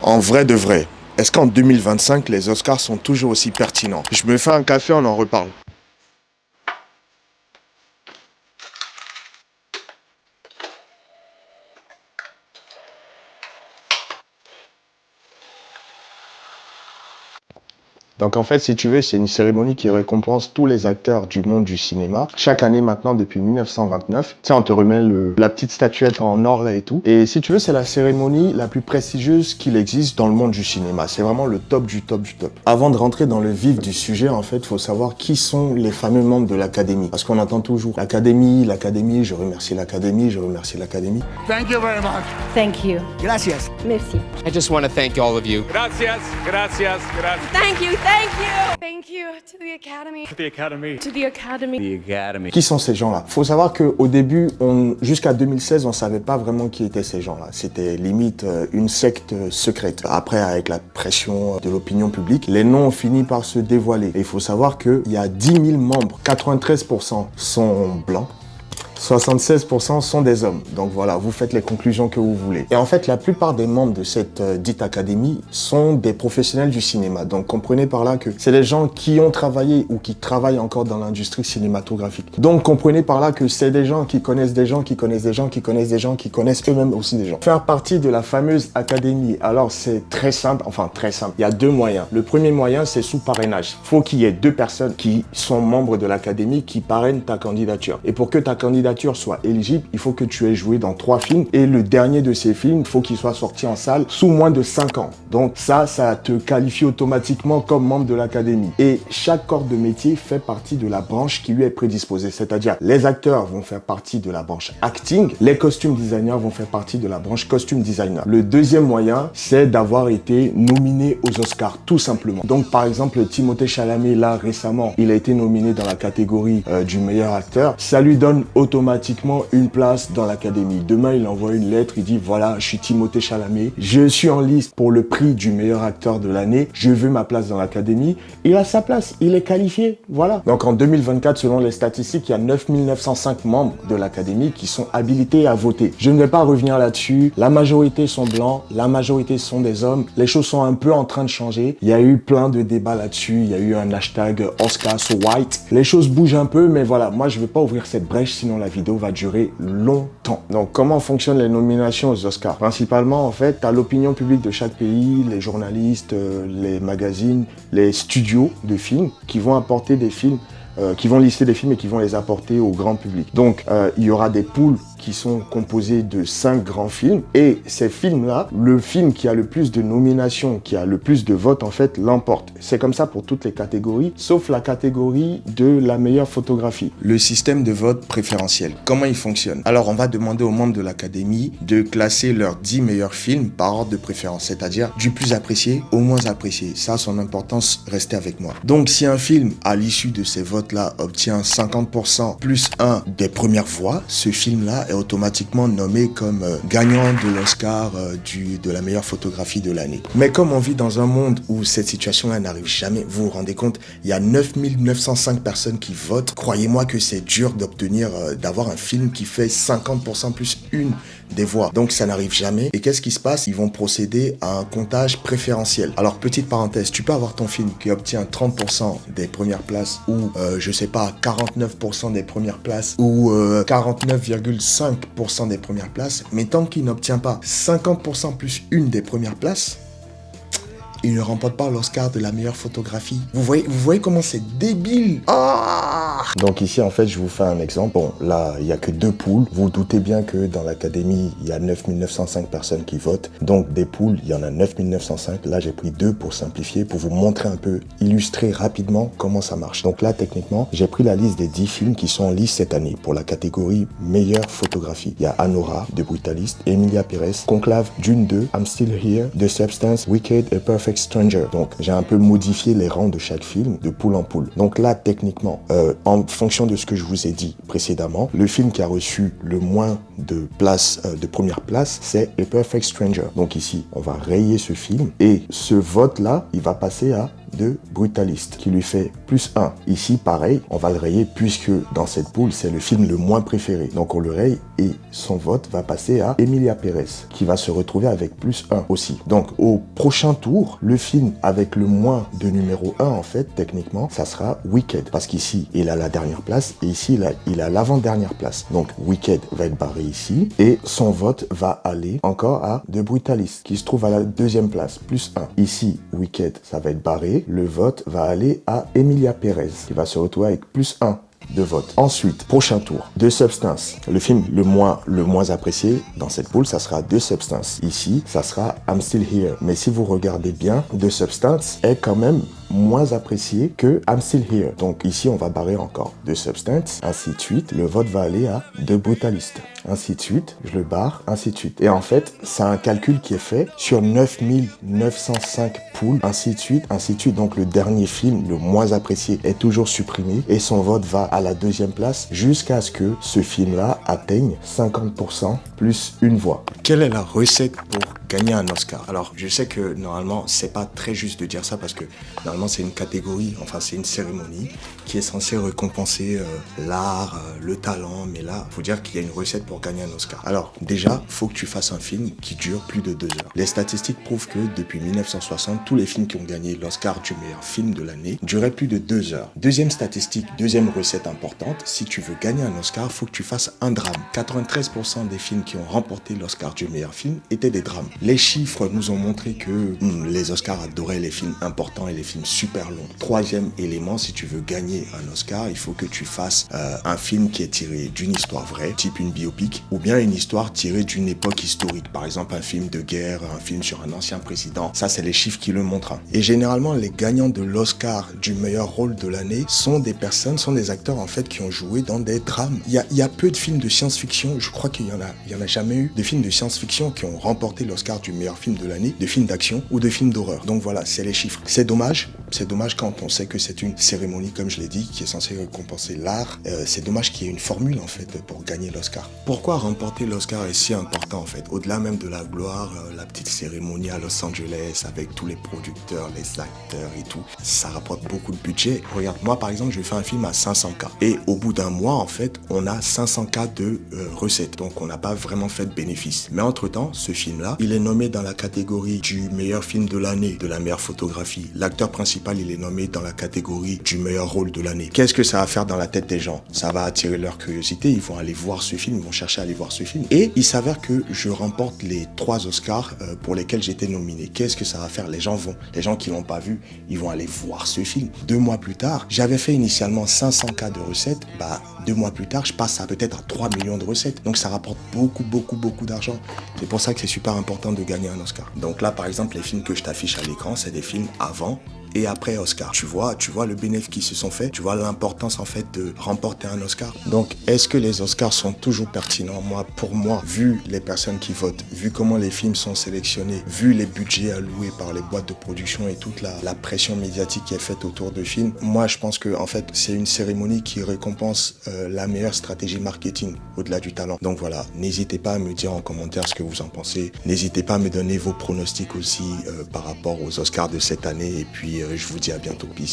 En vrai de vrai, est-ce qu'en 2025, les Oscars sont toujours aussi pertinents? Je me fais un café, on en reparle. Donc en fait, si tu veux, c'est une cérémonie qui récompense tous les acteurs du monde du cinéma. Chaque année maintenant, depuis 1929, tu sais, on te remet la petite statuette en or là et tout. Et si tu veux, c'est la cérémonie la plus prestigieuse qu'il existe dans le monde du cinéma. C'est vraiment le top du top du top. Avant de rentrer dans le vif du sujet, en fait, il faut savoir qui sont les fameux membres de l'Académie. Parce qu'on entend toujours l'Académie, l'Académie, je remercie l'Académie, je remercie l'Académie. Thank you very much. Thank you. Gracias. Merci. I just want to thank all of you. Gracias, gracias, gracias. Thank you, thank you. Thank you to the Academy. To the Academy. To the Academy. The Academy. Qui sont ces gens-là? Faut savoir qu'au début, jusqu'à 2016, on savait pas vraiment qui étaient ces gens-là. C'était limite une secte secrète. Après, avec la pression de l'opinion publique, les noms ont fini par se dévoiler. Et il faut savoir qu'il y a 10 000 membres, 93% sont blancs. 76% sont des hommes. Donc voilà, vous faites les conclusions que vous voulez. Et en fait, la plupart des membres de cette dite académie sont des professionnels du cinéma. Donc comprenez par là que c'est des gens qui ont travaillé ou qui travaillent encore dans l'industrie cinématographique. Donc comprenez par là que c'est des gens qui connaissent des gens, qui connaissent des gens, qui connaissent des gens, qui connaissent eux-mêmes aussi des gens. Faire partie de la fameuse académie, alors c'est très simple, enfin très simple. Il y a deux moyens. Le premier moyen, c'est sous parrainage. Faut qu'il y ait deux personnes qui sont membres de l'académie qui parrainent ta candidature. Et pour que ta candidature soit éligible, il faut que tu aies joué dans 3 films et le dernier de ces films, il faut qu'il soit sorti en salle sous moins de 5 ans. Donc ça te qualifie automatiquement comme membre de l'académie. Et chaque corps de métier fait partie de la branche qui lui est prédisposée. C'est-à-dire, les acteurs vont faire partie de la branche acting, les costume designers vont faire partie de la branche costume designer. Le deuxième moyen, c'est d'avoir été nominé aux Oscars, tout simplement. Donc par exemple, Timothée Chalamet, là récemment, il a été nominé dans la catégorie du meilleur acteur. Ça lui donne automatiquement une place dans l'académie. Demain, il envoie une lettre, il dit voilà, je suis Timothée Chalamet, je suis en liste pour le prix du meilleur acteur de l'année, je veux ma place dans l'académie. Il a sa place, il est qualifié, voilà. Donc en 2024, selon les statistiques, il y a 9905 membres de l'académie qui sont habilités à voter. Je ne vais pas revenir là-dessus, la majorité sont blancs, la majorité sont des hommes, les choses sont un peu en train de changer. Il y a eu plein de débats là-dessus, il y a eu un hashtag Oscar so white. Les choses bougent un peu, mais voilà, moi je ne vais pas ouvrir cette brèche, sinon la vidéo va durer longtemps. Donc comment fonctionnent les nominations aux Oscars? Principalement, en fait, tu as l'opinion publique de chaque pays, les journalistes, les magazines, les studios de films qui vont apporter des films, qui vont lister des films et qui vont les apporter au grand public. Donc il y aura des poules qui sont composés de 5 grands films et ces films-là, le film qui a le plus de nominations, qui a le plus de votes en fait, l'emporte. C'est comme ça pour toutes les catégories, sauf la catégorie de la meilleure photographie. Le système de vote préférentiel, comment il fonctionne? Alors on va demander aux membres de l'académie de classer leurs 10 meilleurs films par ordre de préférence, c'est-à-dire du plus apprécié au moins apprécié. Ça a son importance, restez avec moi. Donc si un film, à l'issue de ces votes-là, obtient 50% plus 1 des premières voix, ce film-là est automatiquement nommé comme gagnant de l'Oscar de la meilleure photographie de l'année. Mais comme on vit dans un monde où cette situation-là n'arrive jamais, vous vous rendez compte, il y a 9905 personnes qui votent. Croyez-moi que c'est dur d'obtenir, d'avoir un film qui fait 50% plus une des voix. Donc ça n'arrive jamais. Et qu'est-ce qui se passe? Ils vont procéder à un comptage préférentiel. Alors petite parenthèse, tu peux avoir ton film qui obtient 30% des premières places ou je sais pas 49% des premières places ou 49,5% des premières places, mais tant qu'il n'obtient pas 50% plus une des premières places, il ne remporte pas l'Oscar de la meilleure photographie. Vous voyez comment c'est débile. Donc ici, en fait, je vous fais un exemple. Bon, là, il n'y a que 2 poules. Vous doutez bien que dans l'académie, il y a 9905 personnes qui votent. Donc, des poules, il y en a 9905. Là, j'ai pris 2 pour simplifier, pour vous montrer un peu, illustrer rapidement comment ça marche. Donc là, techniquement, j'ai pris la liste des 10 films qui sont en liste cette année pour la catégorie meilleure photographie. Il y a Anora, de Brutalist, Emilia Pérez, Conclave, Dune 2, I'm Still Here, The Substance, Wicked et Perfect Stranger. Donc j'ai un peu modifié les rangs de chaque film de poule en poule. Donc là techniquement, en fonction de ce que je vous ai dit précédemment, le film qui a reçu le moins de places, de première place, c'est A Perfect Stranger. Donc ici, on va rayer ce film et ce vote là, il va passer à de Brutalist, qui lui fait +1. Ici, pareil, on va le rayer puisque dans cette poule, c'est le film le moins préféré. Donc on le raye et son vote va passer à Emilia Pérez, qui va se retrouver avec +1 aussi. Donc au prochain tour, le film avec le moins de numéro 1, en fait, techniquement, ça sera Wicked. Parce qu'ici, il a la dernière place et ici, il a l'avant-dernière place. Donc Wicked va être barré ici et son vote va aller encore à The Brutalist, qui se trouve à la deuxième place, +1. Ici, Wicked, ça va être barré. Le vote va aller à Emilia Pérez, qui va se retrouver avec +1 de vote. Ensuite, prochain tour, The Substance. Le film le moins apprécié dans cette poule, ça sera The Substance. Ici, ça sera I'm Still Here. Mais si vous regardez bien, The Substance est quand même moins apprécié que I'm Still Here. Donc ici, on va barrer encore The Substance, ainsi de suite. Le vote va aller à The Brutalist. Ainsi de suite, je le barre, ainsi de suite. Et en fait, c'est un calcul qui est fait sur 9905 poules, ainsi de suite, ainsi de suite. Donc le dernier film, le moins apprécié, est toujours supprimé et son vote va à la deuxième place jusqu'à ce que ce film-là atteigne 50% plus une voix. Quelle est la recette pour gagner un Oscar? Alors, je sais que normalement, c'est pas très juste de dire ça parce que normalement, c'est une catégorie, enfin, c'est une cérémonie qui est censée récompenser l'art, le talent, mais là, il faut dire qu'il y a une recette pour gagner un Oscar. Alors, déjà, il faut que tu fasses un film qui dure plus de 2 heures. Les statistiques prouvent que depuis 1960, tous les films qui ont gagné l'Oscar du meilleur film de l'année duraient plus de 2 heures. Deuxième statistique, deuxième recette importante, si tu veux gagner un Oscar, il faut que tu fasses un drame. 93% des films qui ont remporté l'Oscar du meilleur film étaient des drames. Les chiffres nous ont montré que les Oscars adoraient les films importants et les films super longs. Troisième élément, si tu veux gagner un Oscar, il faut que tu fasses un film qui est tiré d'une histoire vraie, type une biopic, ou bien une histoire tirée d'une époque historique. Par exemple, un film de guerre, un film sur un ancien président. Ça, c'est les chiffres qui le montrent. Et généralement, les gagnants de l'Oscar du meilleur rôle de l'année sont des acteurs en fait qui ont joué dans des drames. Il y a peu de films de science-fiction, je crois qu'il y en a jamais eu de films de science-fiction qui ont remporté l'Oscar du meilleur film de l'année, de films d'action ou de films d'horreur. Donc voilà, c'est les chiffres. C'est dommage quand on sait que c'est une cérémonie, comme je l'ai dit, qui est censée récompenser l'art. C'est dommage qu'il y ait une formule en fait pour gagner l'Oscar. Pourquoi remporter l'Oscar est si important en fait? Au-delà même de la gloire, la petite cérémonie à Los Angeles avec tous les producteurs, les acteurs et tout, ça rapporte beaucoup de budget. Regarde, moi par exemple, je fais un film à 500K et au bout d'un mois en fait, on a 500K de recettes. Donc on n'a pas vraiment fait de bénéfice. Mais entre-temps, ce film-là, il est nommé dans la catégorie du meilleur film de l'année, de la meilleure photographie. L'acteur principal, il est nommé dans la catégorie du meilleur rôle de l'année. Qu'est-ce que ça va faire dans la tête des gens? Ça va attirer leur curiosité, ils vont aller voir ce film, ils vont chercher à aller voir ce film. Et il s'avère que je remporte les 3 Oscars pour lesquels j'étais nominé. Qu'est-ce que ça va faire? Les gens qui l'ont pas vu, ils vont aller voir ce film. 2 mois plus tard, j'avais fait initialement 500K de recettes. 2 mois plus tard, je passe à peut-être à 3 millions de recettes. Donc ça rapporte beaucoup d'argent. C'est pour ça que c'est super important de gagner un Oscar. Donc là, par exemple, les films que je t'affiche à l'écran, c'est des films avant et après Oscar. Tu vois le bénéfice qui se sont faits, tu vois l'importance en fait de remporter un Oscar. Donc, est-ce que les Oscars sont toujours pertinents? Pour moi, vu les personnes qui votent, vu comment les films sont sélectionnés, vu les budgets alloués par les boîtes de production et toute la pression médiatique qui est faite autour de films, moi je pense que en fait c'est une cérémonie qui récompense la meilleure stratégie marketing au-delà du talent. Donc voilà, n'hésitez pas à me dire en commentaire ce que vous en pensez. N'hésitez pas à me donner vos pronostics aussi par rapport aux Oscars de cette année et puis je vous dis à bientôt. Peace.